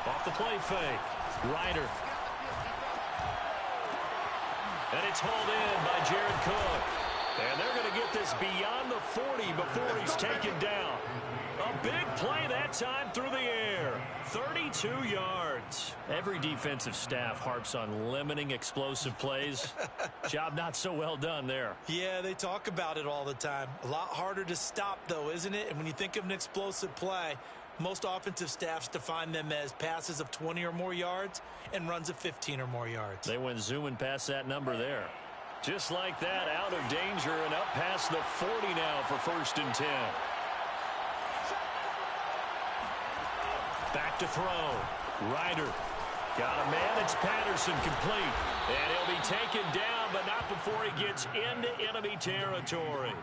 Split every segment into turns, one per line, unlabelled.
Off the play fake. Ryder. And it's hauled in by Jared Cook. And they're going to get this beyond the 40 before he's taken down. A big play that time through the air. 32 yards. Every defensive staff harps on limiting explosive plays. Job not so well done there.
Yeah, they talk about it all the time. A lot harder to stop, though, isn't it? And when you think of an explosive play, most offensive staffs define them as passes of 20 or more yards and runs of 15 or more yards.
They went zooming past that number there. Just like that, out of danger and up past the 40 now for 1st and 10. Back to throw. Ryder. Got a man. It's Patterson complete. And he'll be taken down, but not before he gets into enemy territory.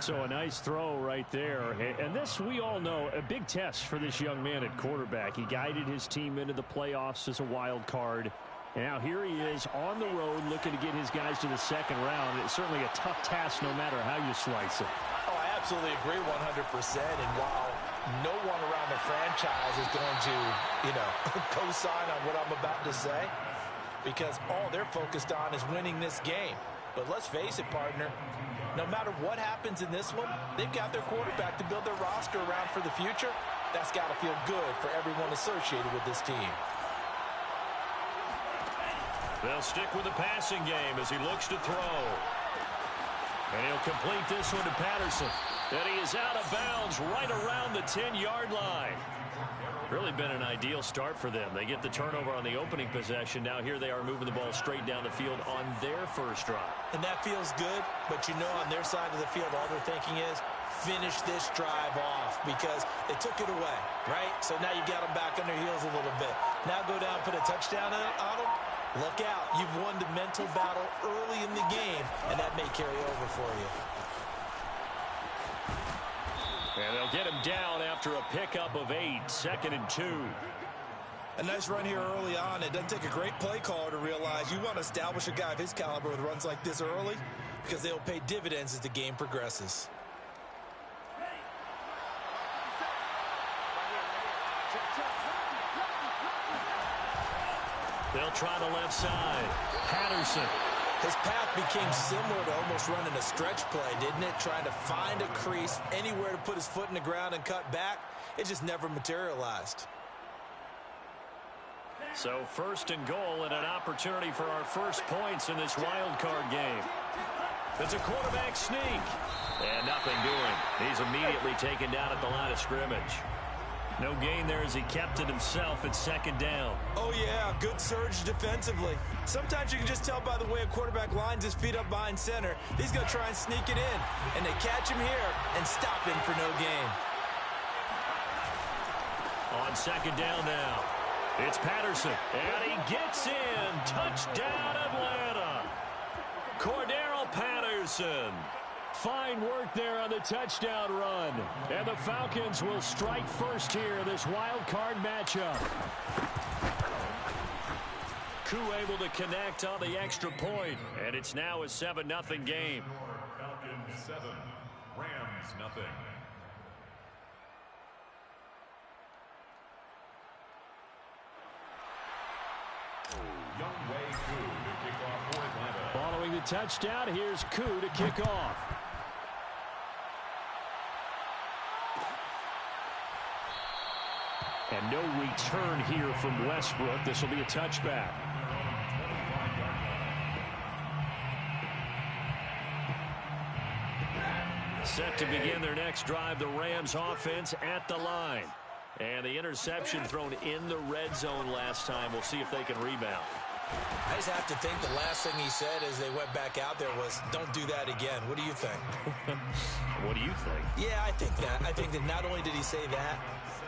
So a nice throw right there. And this, we all know, a big test for this young man at quarterback. He guided his team into the playoffs as a wild card. And now here he is on the road looking to get his guys to the second round. It's certainly a tough task no matter how you slice it.
Oh, I absolutely agree 100%. And while no one around the franchise is going to, co-sign on what I'm about to say, because all they're focused on is winning this game. But let's face it, partner, no matter what happens in this one, they've got their quarterback to build their roster around for the future. That's got to feel good for everyone associated with this team.
They'll stick with the passing game as he looks to throw. And he'll complete this one to Patterson. And he is out of bounds right around the 10-yard line. Really been an ideal start for them. They get the turnover on the opening possession. Now here they are moving the ball straight down the field on their first drive.
And that feels good, but on their side of the field, all they're thinking is finish this drive off because they took it away, right? So now you got them back on their heels a little bit. Now go down, put a touchdown on them. Look out. You've won the mental battle early in the game, and that may carry over for you.
And they'll get him down after a pickup of 8, 2nd and 2.
A nice run here early on. It doesn't take a great play caller to realize you want to establish a guy of his caliber with runs like this early because they'll pay dividends as the game progresses.
They'll try the left side. Patterson.
His path became similar to almost running a stretch play, didn't it? Trying to find a crease, anywhere to put his foot in the ground and cut back. It just never materialized.
So 1st and goal and an opportunity for our first points in this wild card game. It's a quarterback sneak. And nothing doing. He's immediately taken down at the line of scrimmage. No gain there as he kept it himself at 2nd down.
Oh, yeah, good surge defensively. Sometimes you can just tell by the way a quarterback lines his feet up behind center. He's going to try and sneak it in, and they catch him here and stop him for no gain.
On 2nd down now, it's Patterson, and he gets in. Touchdown, Atlanta. Cordero Patterson. Fine work there on the touchdown run. And the Falcons will strike first here in this wild card matchup. Koo able to connect on the extra point. And it's now a 7-0 game.
Falcons 7, Rams 0.
Following the touchdown, here's Koo to kick off. And no return here from Westbrook. This will be a touchback. Set to begin their next drive, the Rams offense at the line. And the interception thrown in the red zone last time. We'll see if they can rebound.
I just have to think the last thing he said as they went back out there was, don't do that again. What do you think?
What do you think?
Yeah, I think that. I think that not only did he say that,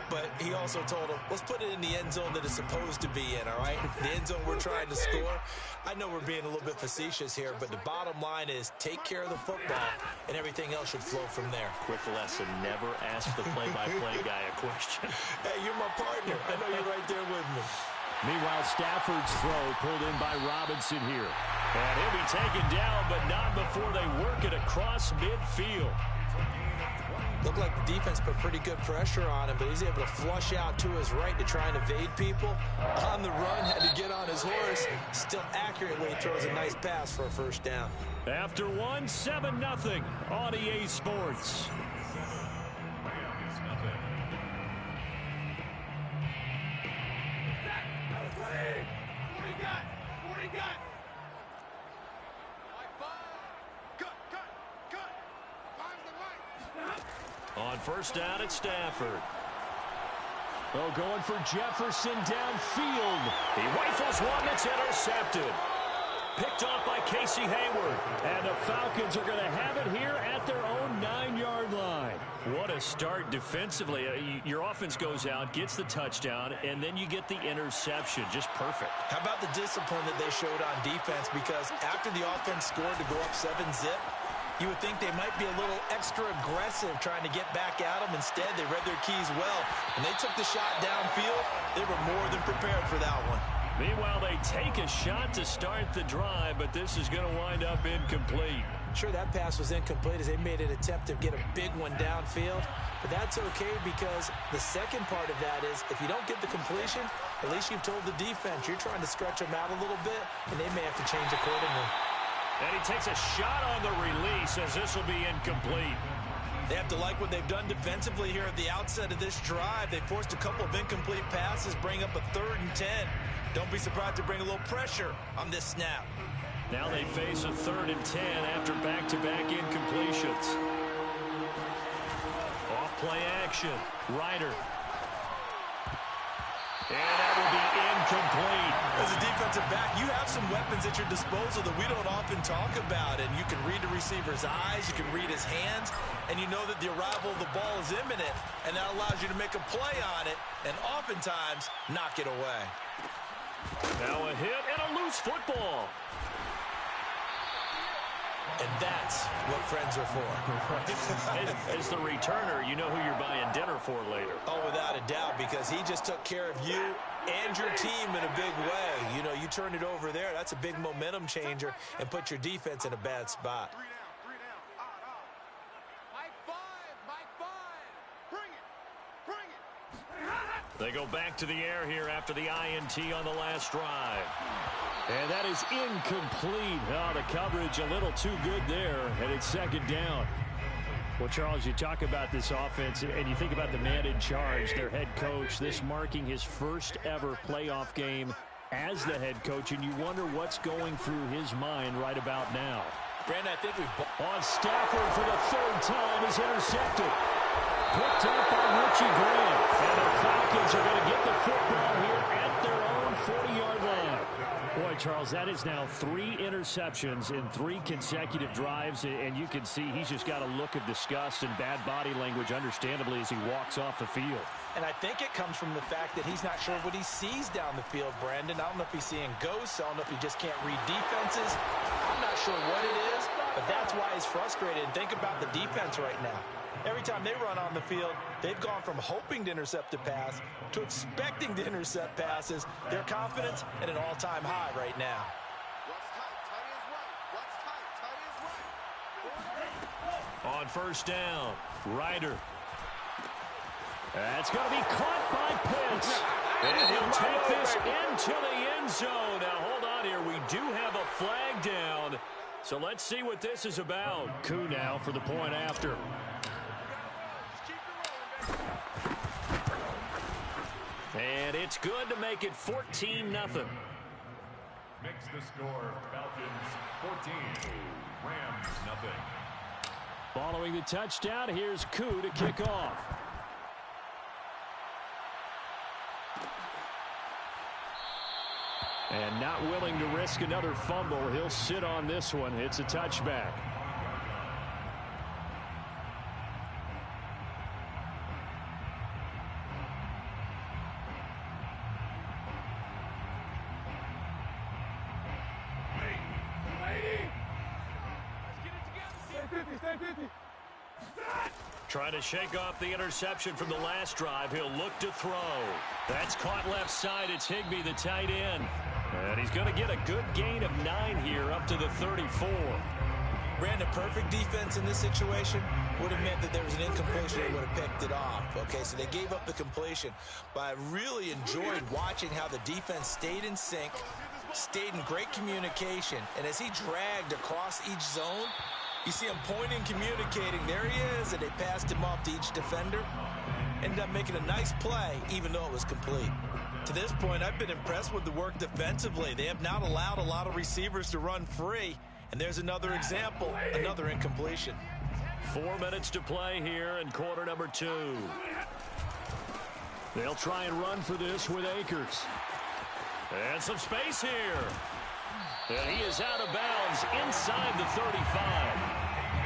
but he also told him, let's put it in the end zone that it's supposed to be in, all right? The end zone we're trying to score. I know we're being a little bit facetious here, but the bottom line is take care of the football, and everything else should flow from there.
Quick lesson, never ask the play-by-play guy a question.
Hey, you're my partner. I know you're right there with me.
Meanwhile, Stafford's throw pulled in by Robinson here. And he'll be taken down, but not before they work it across midfield.
Looked like the defense put pretty good pressure on him, but he's able to flush out to his right to try and evade people. On the run, had to get on his horse. Still accurately throws a nice pass for a first down.
After one, 7-0 on EA Sports.
Rams nothing.
On first down at Stafford. Oh, going for Jefferson downfield. He rifles one that's intercepted. Picked off by Casey Hayward. And the Falcons are going to have it here at their own 9-yard line. What a start defensively. Your offense goes out, gets the touchdown, and then you get the interception. Just perfect.
How about the discipline that they showed on defense? Because after the offense scored to go up 7-zip, you would think they might be a little extra aggressive trying to get back at them. Instead, they read their keys well. When they took the shot downfield, they were more than prepared for that one.
Meanwhile, they take a shot to start the drive, but this is going to wind up incomplete.
Sure, that pass was incomplete as they made an attempt to get a big one downfield. But that's okay because the second part of that is if you don't get the completion, at least you've told the defense you're trying to stretch them out a little bit, and they may have to change accordingly.
And he takes a shot on the release as this will be incomplete.
They have to like what they've done defensively here at the outset of this drive. They forced a couple of incomplete passes, bring up a 3rd and 10. Don't be surprised to bring a little pressure on this snap.
Now they face a 3rd and 10 after back-to-back incompletions. Off play action. Ryder. And that will be incomplete.
As a defensive back, you have some weapons at your disposal that we don't often talk about. And you can read the receiver's eyes, you can read his hands, and you know that the arrival of the ball is imminent. And that allows you to make a play on it and oftentimes knock it away.
Now a hit and a loose football.
And that's what friends are for.
As the returner, you know who you're buying dinner for later.
Oh, without a doubt, because he just took care of you and your team in a big way. You know, you turn it over there, that's a big momentum changer and put your defense in a bad spot.
Three down. Mike five. Bring it.
They go back to the air here after the INT on the last drive. And that is incomplete. Oh, the coverage a little too good there, and it's 2nd down. Well, Charles, you talk about this offense, and you think about the man in charge, their head coach, this marking his first ever playoff game as the head coach, and you wonder what's going through his mind right about now.
Brandon, I think
on Stafford for the 3rd time is intercepted. Picked up by Richie Graham. And the Falcons are going to get the football here at their own 40-yard line. Boy, Charles, that is now 3 interceptions in 3 consecutive drives, and you can see he's just got a look of disgust and bad body language, understandably, as he walks off the field.
And I think it comes from the fact that he's not sure what he sees down the field, Brandon. I don't know if he's seeing ghosts. I don't know if he just can't read defenses. I'm not sure what it is, but that's why he's frustrated. And think about the defense right now. Every time they run on the field, they've gone from hoping to intercept a pass to expecting to intercept passes. Their confidence at an all-time high right now.
On first down, Ryder. That's going to be caught by Pitts. And he'll take this into the end zone. Now, hold on here. We do have a flag down. So let's see what this is about. Koo now for the point after. And it's good to make it 14-0.
Makes the score Falcons 14, Rams nothing.
Following the touchdown, here's Koo to kick off. And not willing to risk another fumble, he'll sit on this one. It's a touchback. Trying to shake off the interception from the last drive. He'll look to throw. That's caught left side. It's Higbee, the tight end. And he's going to get a good gain of 9 here up to the 34.
Brandon, perfect defense in this situation. would have meant that there was an incompletion that would have picked it off. Okay, so they gave up the completion. But I really enjoyed watching how the defense stayed in sync, stayed in great communication, and as he dragged across each zone, you see him pointing, communicating. There he is, and they passed him off to each defender. Ended up making a nice play, even though it was complete. To this point, I've been impressed with the work defensively. They have not allowed a lot of receivers to run free. And there's another example, another incompletion.
4 minutes to play here in quarter number 2. They'll try and run for this with Akers. And some space here. And he is out of bounds inside the 35.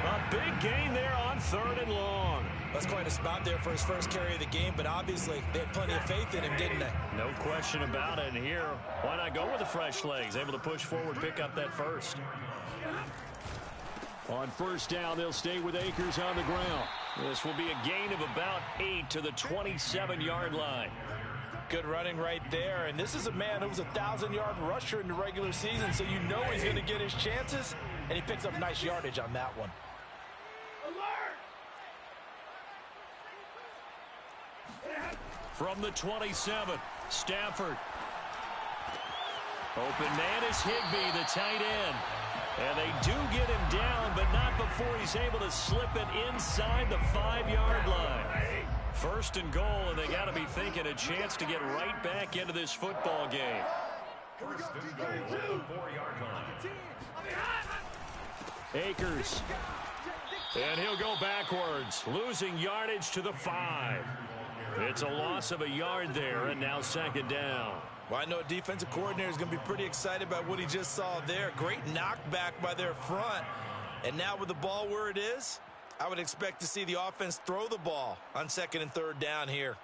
A big gain there on 3rd and long.
That's quite a spot there for his first carry of the game, but obviously they had plenty of faith in him, didn't they?
No question about it. And here, why not go with the fresh legs? Able to push forward, pick up that first. On first down, they'll stay with Akers on the ground. This will be a gain of about 8 to the 27-yard line.
Good running right there, and this is a man who was a 1,000-yard rusher in the regular season, so you know he's going to get his chances, and he picks up nice yardage on that one.
From the 27, Stafford. Open man is Higbee, the tight end. And they do get him down, but not before he's able to slip it inside the 5-yard line. 1st and goal, and they got to be thinking a chance to get right back into this football game.
1st and goal at the 4-yard line.
Akers. And he'll go backwards, losing yardage to the 5. It's a loss of a yard there, and now 2nd down.
Well, I know a defensive coordinator is going to be pretty excited about what he just saw there. Great knockback by their front. And now with the ball where it is, I would expect to see the offense throw the ball on 2nd and 3rd down here.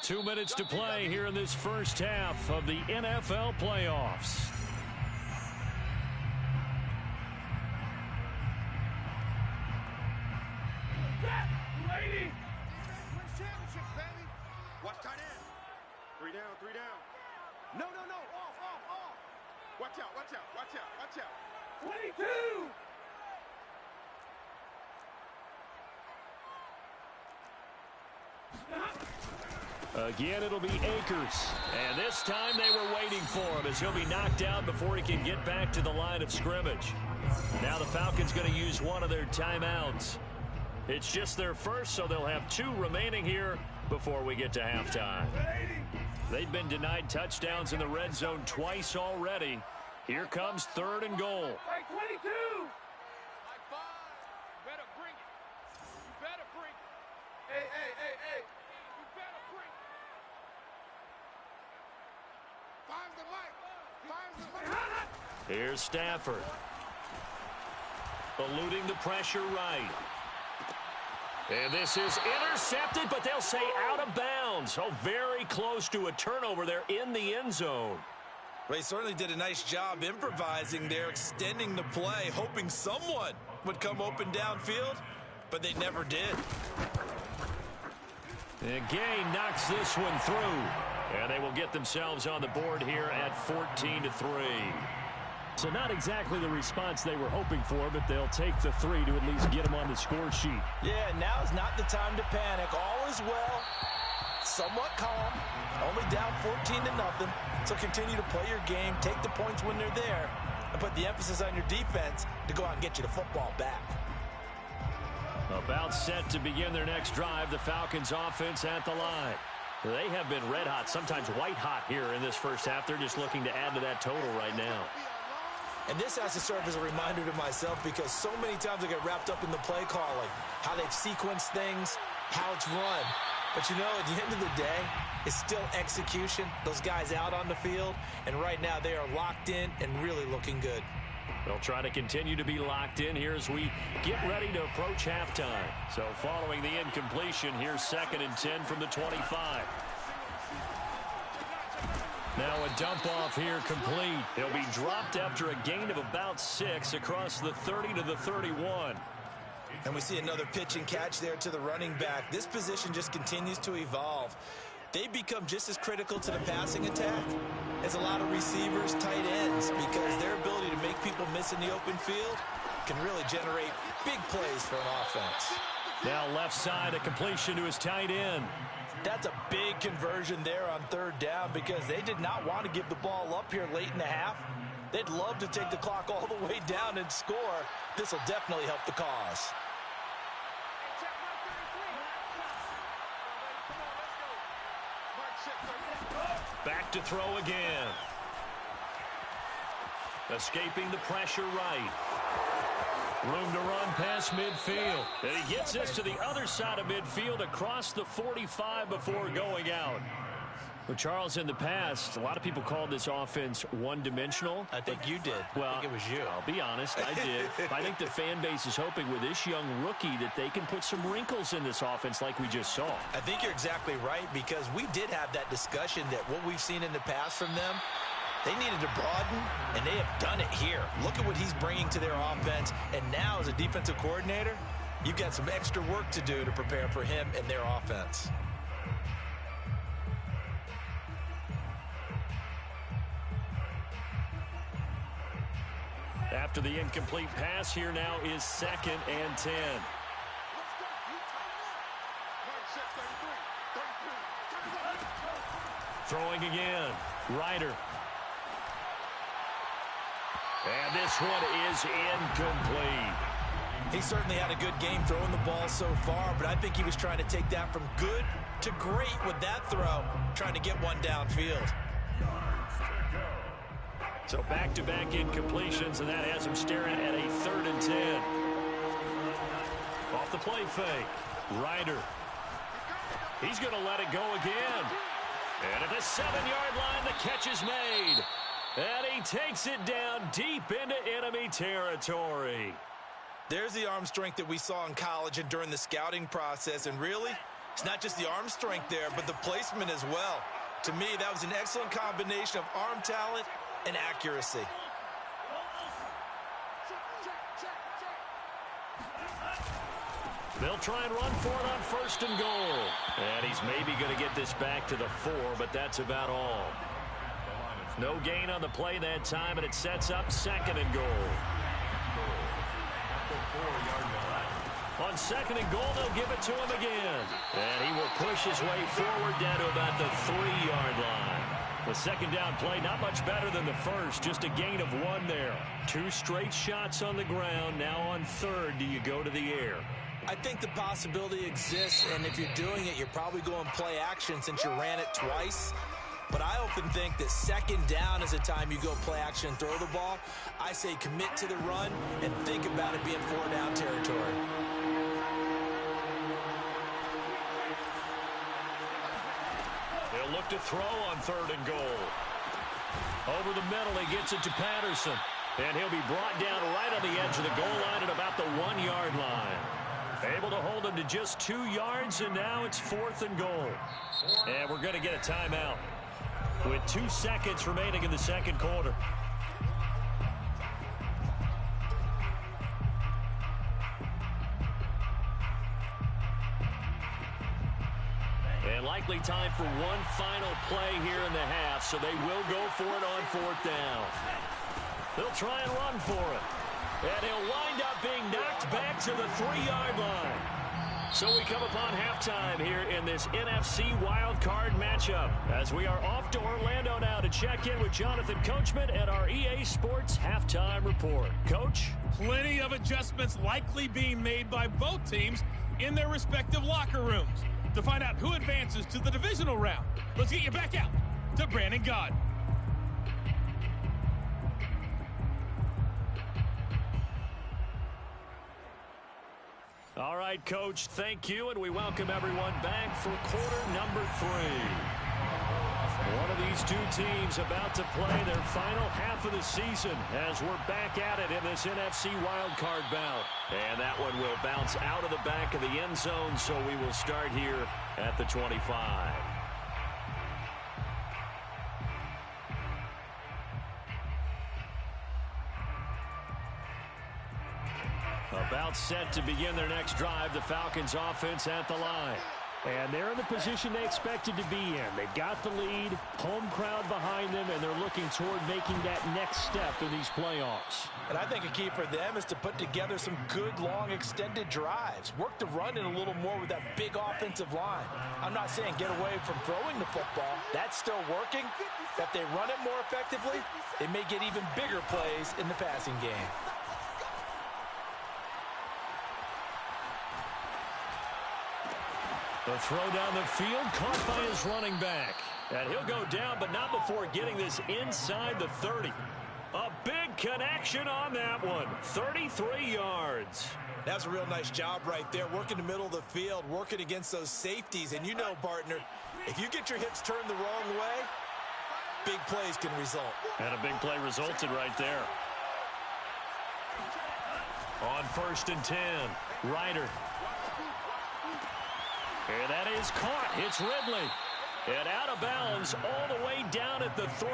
2 minutes to play here in this first half of the NFL playoffs.
Watch tight end. 3 down, 3 down. No, no, no. Off. Watch out, watch out, watch out, watch out. 22.
Again, it'll be Akers. And this time they were waiting for him as he'll be knocked down before he can get back to the line of scrimmage. Now the Falcons going to use one of their timeouts. It's just their first, so they'll have 2 remaining here before we get to halftime. They've been denied touchdowns in the red zone twice already. Here comes 3rd and goal.
22. High five. You better bring it. You better bring it. Hey. You better bring it. Fire's the light.
Here's Stafford. Eluding the pressure right. And this is intercepted, but they'll say out of bounds. Oh, very close to a turnover there in the end zone.
Well, he certainly did a nice job improvising there, extending the play, hoping someone would come open downfield, but they never did.
And Gay knocks this one through. And they will get themselves on the board here at 14-3. So not exactly the response they were hoping for, but they'll take the 3 to at least get them on the score sheet.
Yeah, now is not the time to panic. All is well, somewhat calm, only down 14-0. So continue to play your game, take the points when they're there, and put the emphasis on your defense to go out and get you the football back.
About set to begin their next drive, the Falcons offense at the line. They have been red hot, sometimes white hot here in this first half. They're just looking to add to that total right now.
And this has to serve as a reminder to myself because so many times I get wrapped up in the play calling, how they've sequenced things, how it's run. But you know, at the end of the day, it's still execution. Those guys out on the field, and right now they are locked in and really looking good.
They'll try to continue to be locked in here as we get ready to approach halftime. So following the incompletion, here's 2nd and 10 from the 25. Now a dump off here complete. He'll be dropped after a gain of about 6 across the 30 to the 31.
And we see another pitch and catch there to the running back. This position just continues to evolve. They become just as critical to the passing attack as a lot of receivers, tight ends, because their ability to make people miss in the open field can really generate big plays for an offense.
Now left side, a completion to his tight end.
That's a big conversion there on third down because they did not want to give the ball up here late in the half. They'd love to take the clock all the way down and score. This will definitely help the cause.
Back to throw again. Escaping the pressure right. Room to run past midfield. And he gets this to the other side of midfield across the 45 before going out. Well, Charles, in the past, a lot of people called this offense one-dimensional.
I think you did.
Well,
I think it was you.
I'll be honest, I did. I think the fan base is hoping with this young rookie that they can put some wrinkles in this offense like we just saw.
I think you're exactly right because we did have that discussion that what we've seen in the past from them, they needed to broaden, and they have done it here. Look at what he's bringing to their offense, and now as a defensive coordinator, you've got some extra work to do to prepare for him and their offense.
After the incomplete pass, here now is 2nd and 10. Throwing again. Ryder. And this one is incomplete.
He certainly had a good game throwing the ball so far, but I think he was trying to take that from good to great with that throw, trying to get one downfield.
So back-to-back incompletions, and that has him staring at a 3rd and 10. Off the play fake. Ryder. He's going to let it go again. And at the 7-yard line, the catch is made. And he takes it down deep into enemy territory.
There's the arm strength that we saw in college and during the scouting process. And really, it's not just the arm strength there, but the placement as well. To me, that was an excellent combination of arm talent and accuracy.
They'll try and run for it on 1st and goal. And he's maybe going to get this back to the 4, but that's about all. No gain on the play that time, and it sets up 2nd and goal. On 2nd and goal, they'll give it to him again. And he will push his way forward down to about the 3-yard line. The 2nd down play, not much better than the first, just a gain of 1 there. 2 straight shots on the ground. Now on 3rd, do you go to the air?
I think the possibility exists, and if you're doing it, you're probably going play action since you ran it twice. But I often think that 2nd down is a time you go play action and throw the ball. I say commit to the run and think about it being 4-down territory.
They'll look to throw on 3rd and goal. Over the middle, he gets it to Patterson. And he'll be brought down right on the edge of the goal line at about the 1-yard line. Able to hold him to just 2 yards, and now it's 4th and goal. And we're going to get a timeout with 2 seconds remaining in the 2nd quarter. And likely time for one final play here in the half, so they will go for it on 4th down. They'll try and run for it. And he'll wind up being knocked back to the 3-yard line. So we come upon halftime here in this NFC Wild Card matchup as we are off to Orlando now to check in with Jonathan Coachman at our EA Sports Halftime Report. Coach?
Plenty of adjustments likely being made by both teams in their respective locker rooms. To find out who advances to the divisional round, let's get you back out to Brandon Gaud.
All right, Coach, thank you, and we welcome everyone back for quarter number 3. One of these 2 teams about to play their final half of the season as we're back at it in this NFC wildcard bout. And that one will bounce out of the back of the end zone, so we will start here at the 25. About set to begin their next drive, the Falcons offense at the line. And they're in the position they expected to be in. They've got the lead, home crowd behind them, and they're looking toward making that next step in these playoffs.
And I think a key for them is to put together some good, long, extended drives. Work the run in a little more with that big offensive line. I'm not saying get away from throwing the football. That's still working. If they run it more effectively, they may get even bigger plays in the passing game.
The throw down the field, caught by his running back. And he'll go down, but not before getting this inside the 30. A big connection on that one. 33 yards.
That's a real nice job right there, working the middle of the field, working against those safeties. And you know, partner, if you get your hips turned the wrong way, big plays can result.
And a big play resulted right there. On 1st and 10, Ryder. And that is caught. It's Ridley. And out of bounds all the way down at the 3.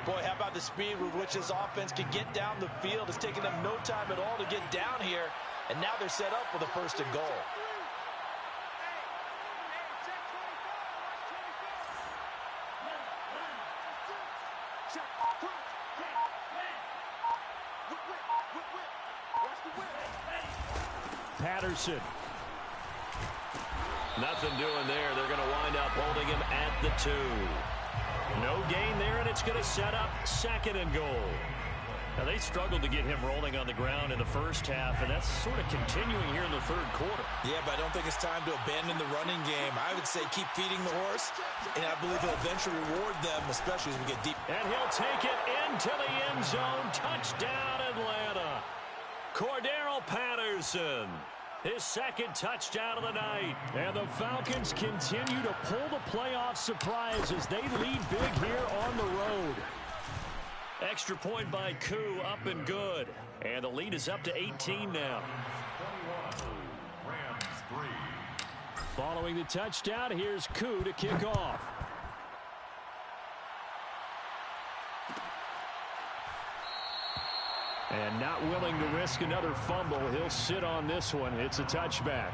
Boy, how about the speed with which this offense can get down the field? It's taken them no time at all to get down here. And now they're set up with a 1st and goal.
Patterson. Nothing doing there. They're going to wind up holding him at the 2. No gain there, and it's going to set up 2nd and goal. Now, they struggled to get him rolling on the ground in the first half, and that's sort of continuing here in the 3rd quarter.
Yeah, but I don't think it's time to abandon the running game. I would say keep feeding the horse, and I believe he'll eventually reward them, especially as we get deep.
And he'll take it into the end zone. Touchdown, Atlanta. Cordero Patterson. His 2nd touchdown of the night. And the Falcons continue to pull the playoff surprise as they lead big here on the road. Extra point by Koo, up and good. And the lead is up to 18 now. Following the touchdown, here's Koo to kick off. And not willing to risk another fumble, he'll sit on this one. It's a touchback.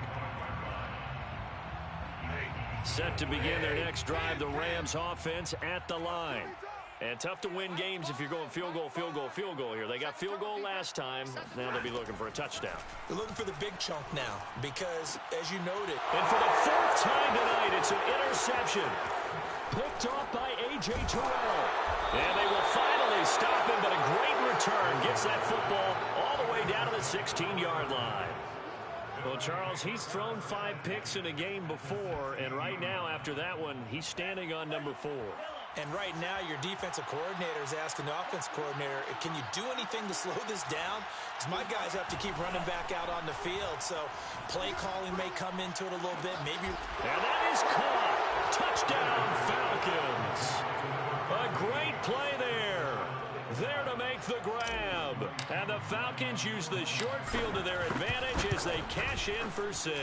Set to begin their next drive, the Rams offense at the line. And tough to win games if you're going field goal, field goal, field goal here. They got field goal last time. Now they'll be looking for a touchdown.
They're looking for the big chunk now because, as you noted.
And for the 4th time tonight, it's an interception. Picked off by A.J. Terrell. And they will finally stop him, but a great return gets that football all the way down to the 16-yard line. Well, Charles, he's thrown 5 picks in a game before, and right now, after that one, he's standing on number 4.
And right now, your defensive coordinator is asking the offense coordinator, can you do anything to slow this down? Because my guys have to keep running back out on the field, so play calling may come into it a little bit, maybe.
And that is caught. Touchdown, Falcons. A great play there. There to make the grab. And the Falcons use the short field to their advantage as they cash in for 6.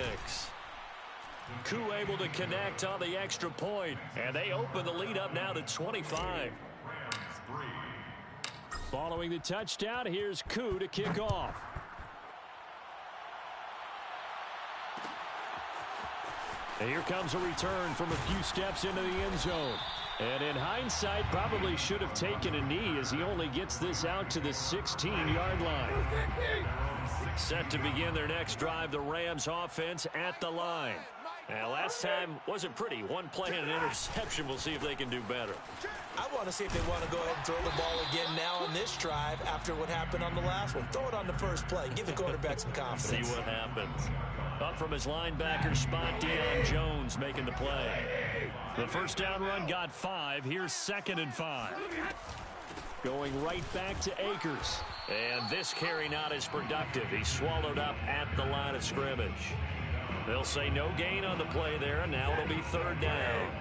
Koo able to connect on the extra point. And they open the lead up now to 25. Following the touchdown, here's Koo to kick off. And here comes a return from a few steps into the end zone. And in hindsight, probably should have taken a knee as he only gets this out to the 16-yard line. Set to begin their next drive, the Rams offense at the line. Now, last time wasn't pretty. One play and an interception. We'll see if they can do better.
I want to see if they want to go ahead and throw the ball again now on this drive after what happened on the last one. Throw it on the first play. Give the quarterback some confidence.
See what happens. Up from his linebacker spot, Deion Jones making the play. The first down run got 5. Here's 2nd and 5. Going right back to Akers. And this carry not as productive. He's swallowed up at the line of scrimmage. They'll say no gain on the play there, and now it'll be 3rd down.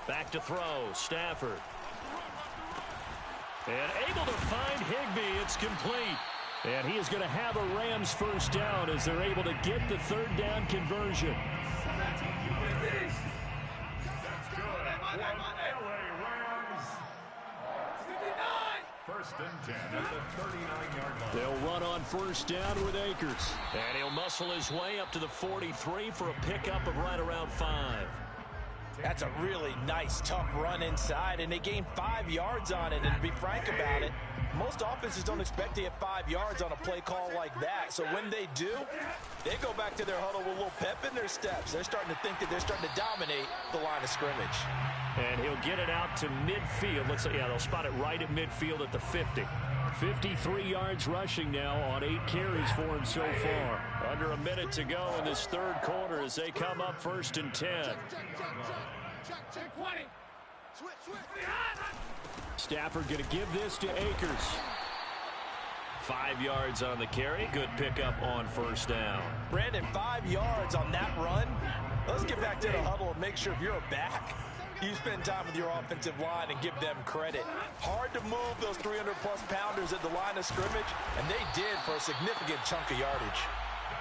Back to throw, Stafford. And able to find Higbee, it's complete. And he is going to have a Rams first down as they're able to get the 3rd down conversion.
First and 10 at the 39-yard line.
They'll run on first down with Akers. And he'll muscle his way up to the 43 for a pickup of right around 5.
That's a really nice, tough run inside, and they gained 5 yards on it. And to be frank about it, most offenses don't expect to get 5 yards on a play call like that. So when they do, they go back to their huddle with a little pep in their steps. They're starting to think that they're starting to dominate the line of scrimmage.
And he'll get it out to midfield. Let's say, yeah, they'll spot it right at midfield at the 50. 53 yards rushing now on 8 carries for him so far. Under a minute to go in this third quarter as they come up first and 10.
Check 20. Switch.
Stafford going to give this to Akers. 5 yards on the carry. Good pickup on first down.
Brandon, 5 yards on that run. Let's get back to the huddle and make sure if you're a back, you spend time with your offensive line and give them credit. Hard to move those 300-plus pounders at the line of scrimmage, and they did for a significant chunk of yardage.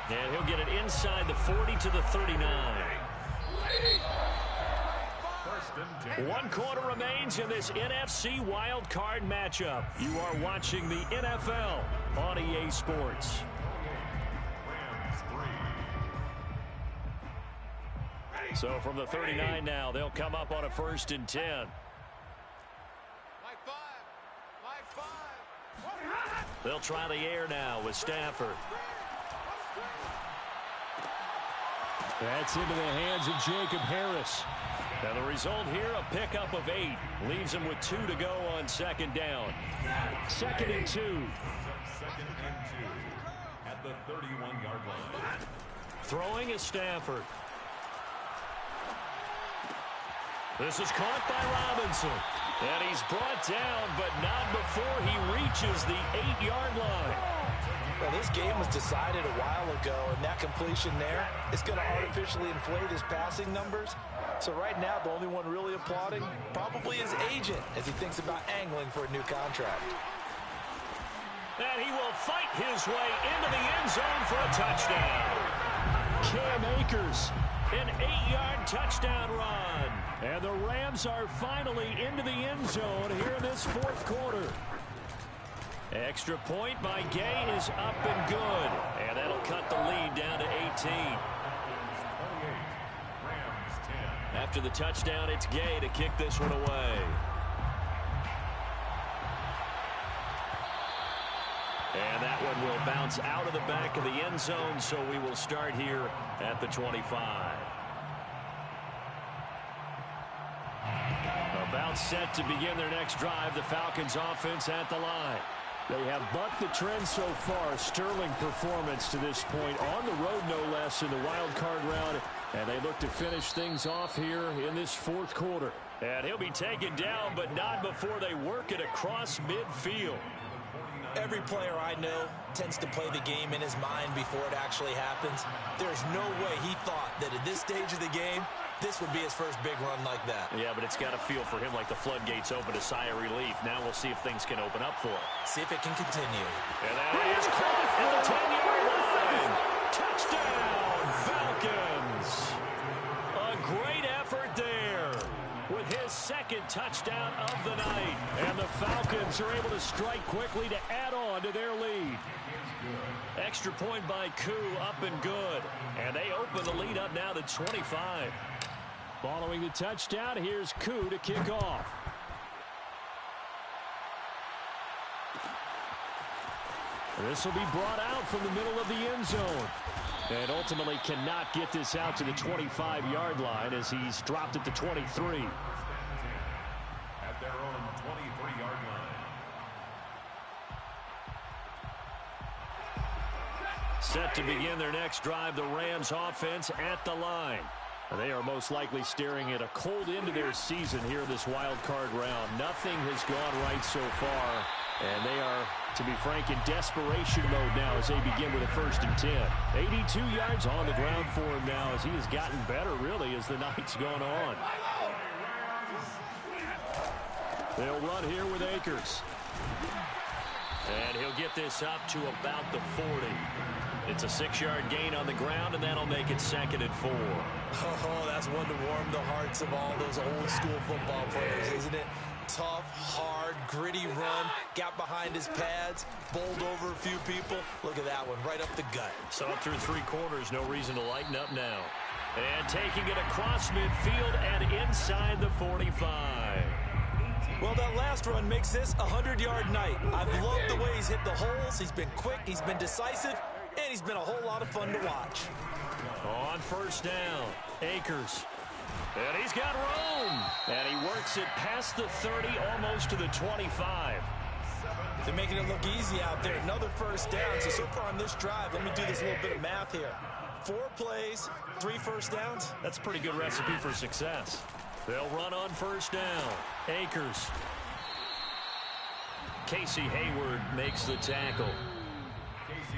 And he'll get it inside the 40 to the 39. 1 quarter remains in this NFC wild card matchup. You are watching the NFL on EA Sports. So from the 39 now, they'll come up on a first and 10. They'll try the air now with Stafford.
That's into the hands of Jacob Harris.
Now the result here, a pickup of 8. Leaves him with 2 to go on second down. Second and 2.
Second and 2 at the 31-yard line.
Throwing is Stafford. This is caught by Robinson. And he's brought down, but not before he reaches the 8-yard line.
Well, this game was decided a while ago, and that completion there is going to artificially inflate his passing numbers. So right now, the only one really applauding probably his agent as he thinks about angling for a new contract.
And he will fight his way into the end zone for a touchdown. Cam Akers, an 8-yard touchdown run. And the Rams are finally into the end zone here in this fourth quarter. Extra point by Gay is up and good. And that'll cut the lead down to 18. After the touchdown, it's Gay to kick this one away. And that one will bounce out of the back of the end zone, so we will start here at the 25. About set to begin their next drive, the Falcons offense at the line. They have bucked the trend so far. Sterling performance to this point. On the road, no less, in the wild card round. And they look to finish things off here in this fourth quarter. And he'll be taken down, but not before they work it across midfield.
Every player I know tends to play the game in his mind before it actually happens. There's no way he thought that at this stage of the game, this would be his first big run like that.
Yeah, but it's got to feel for him like the floodgates open, a sigh of relief. Now we'll see if things can open up for him.
See if it can continue.
And that is caught at the 10-yard line. Touchdown, Falcons. A great effort there with his second touchdown of the night. And the Falcons are able to strike quickly to add on to their lead. Extra point by Koo, up and good. And they open the lead up now to 25. Following the touchdown, here's Koo to kick off. This will be brought out from the middle of the end zone. And ultimately cannot get this out to the 25-yard line as he's dropped at the 23.
At their own 23-yard line.
Set to begin their next drive, the Rams offense at the line. They are most likely staring at a cold end to their season here in this wild card round. Nothing has gone right so far, and they are, to be frank, in desperation mode now as they begin with a first and 10. 82 yards on the ground for him now as he has gotten better, really, as the night's gone on. They'll run here with Akers. And he'll get this up to about the 40. It's a 6-yard gain on the ground, and that'll make it second and 4.
Oh, that's one to warm the hearts of all those old school football players, isn't it? tough, hard, gritty run. Got behind his pads, bowled over a few people. Look at that one, right up the gut.
So up through 3 quarters, no reason to lighten up now. And taking it across midfield and inside the 45.
Well, that last run makes this a 100-yard night. I've loved the way he's hit the holes. He's been quick, he's been decisive, and he's been a whole lot of fun to watch.
On first down, Akers. And he's got room. And he works it past the 30, almost to the 25.
They're making it look easy out there. Another first down. So far on this drive, let me do this little bit of math here. 4 plays, 3 first downs.
That's a pretty good recipe for success. They'll run on first down. Akers. Casey Hayward makes the tackle.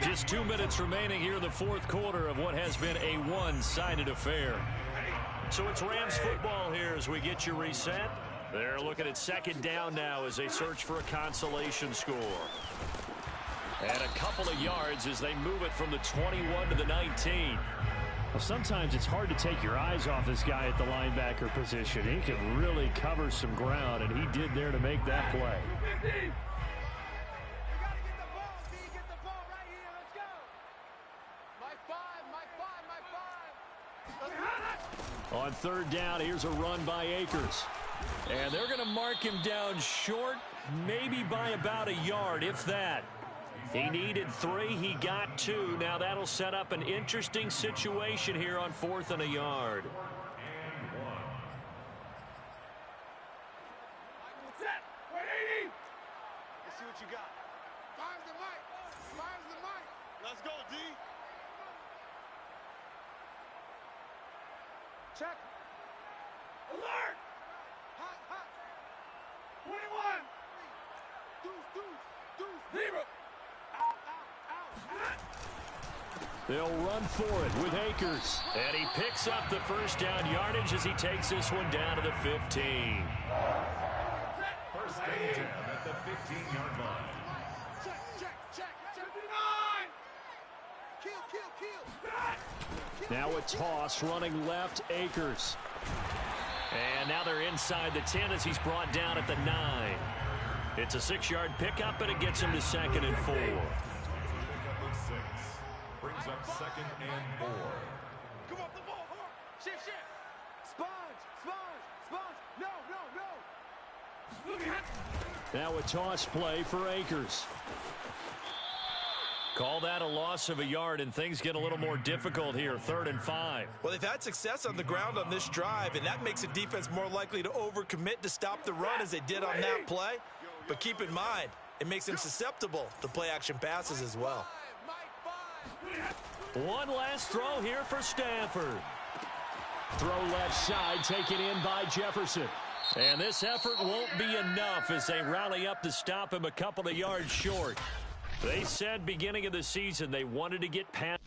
Just 2 minutes remaining here in the 4th quarter of what has been a one-sided affair. So it's Rams football here as we get you reset. They're looking at 2nd down now as they search for a consolation score. And a couple of yards as they move it from the 21 to the 19.
Well, sometimes it's hard to take your eyes off this guy at the linebacker position. He can really cover some ground, and he did there to make that play. On 3rd down, here's a run by Akers. And they're going to mark him down short, maybe by about a yard, if that.
He needed 3, he got 2. Now that'll set up an interesting situation here on 4th and a yard.
Let's see what you got. Fires the mic. Fires the mic. Let's go, D. Check. Alert! Hot, hot. 21. Deuce. Zebra. Out.
They'll run for it with Akers. And he picks up the first down yardage as he takes this one down to the 15.
First and 10 at the 15-yard line.
Check. 59. Kill.
Now a toss running left, Akers. And now they're inside the 10 as he's brought down at the 9. It's a 6-yard pickup, and it gets him to 2nd and 4.
Brings up 2nd and 4.
Come off the ball, hard. Shift. Sponge. No.
Now a toss play for Akers. Call that a loss of a yard, and things get a little more difficult here. 3rd and 5.
Well, they've had success on the ground on this drive, and that makes a defense more likely to overcommit to stop the run as they did on that play. But keep in mind, it makes them susceptible to play-action passes as well.
One last throw here for Stafford. Throw left side, taken in by Jefferson. And this effort won't be enough as they rally up to stop him a couple of yards short. They said beginning of the season they wanted to get past